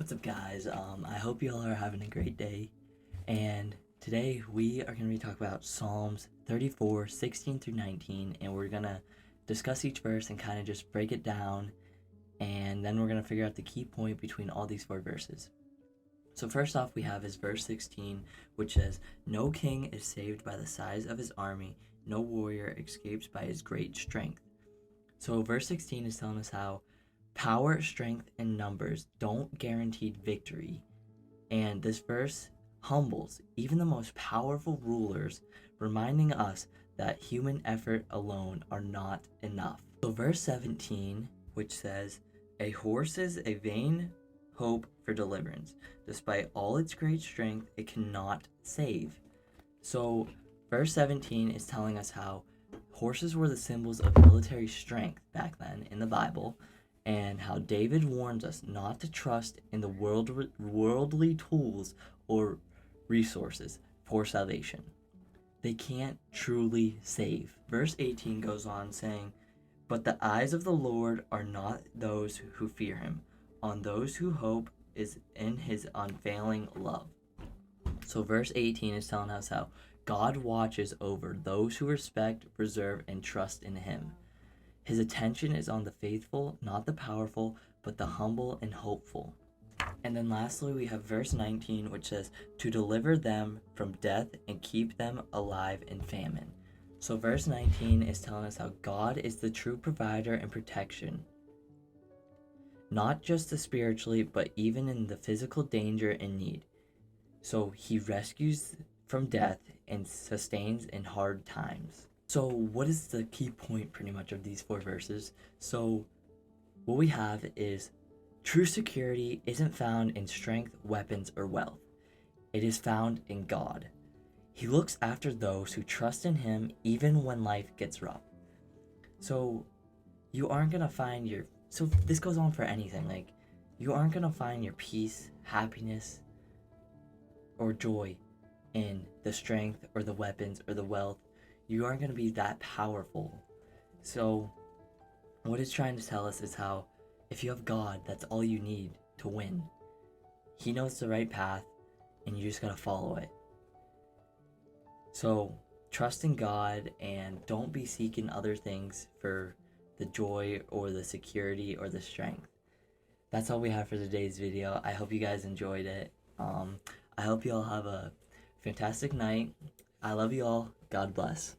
What's up, guys? I hope you all are having a great day. And today we are going to be talking about Psalms 34, 16 through 19. And we're going to discuss each verse and kind of just break it down. And then we're going to figure out the key point between all these four verses. So, first off, we have is verse 16, which says, "No king is saved by the size of his army, no warrior escapes by his great strength." So, verse 16 is telling us how power, strength, and numbers don't guarantee victory. And this verse humbles even the most powerful rulers, reminding us that human effort alone are not enough. So verse 17, which says, "A horse is a vain hope for deliverance. Despite all its great strength, it cannot save." So verse 17 is telling us how horses were the symbols of military strength back then in the Bible, and how David warns us not to trust in the worldly tools or resources for salvation. They can't truly save. Verse 18 goes on saying, "But the eyes of the Lord are not those who fear him, on those who hope is in his unfailing love." So verse 18 is telling us how God watches over those who respect, reserve, and trust in him. His attention is on the faithful, not the powerful, but the humble and hopeful. And then lastly, we have verse 19, which says, "To deliver them from death and keep them alive in famine." So verse 19 is telling us how God is the true provider and protection, not just the spiritually, but even in the physical danger and need. So he rescues from death and sustains in hard times. So what is the key point pretty much of these four verses? So what we have is true security isn't found in strength, weapons, or wealth. It is found in God. He looks after those who trust in him even when life gets rough. So you aren't going to find so this goes on for anything. Like, you aren't going to find your peace, happiness, or joy in the strength or the weapons or the wealth. You aren't going to be that powerful. So what it's trying to tell us is how if you have God, that's all you need to win. He knows the right path, and you just gotta follow it. So trust in God and don't be seeking other things for the joy or the security or the strength. That's all we have for today's video. I hope you guys enjoyed it. I hope you all have a fantastic night. I love you all. God bless.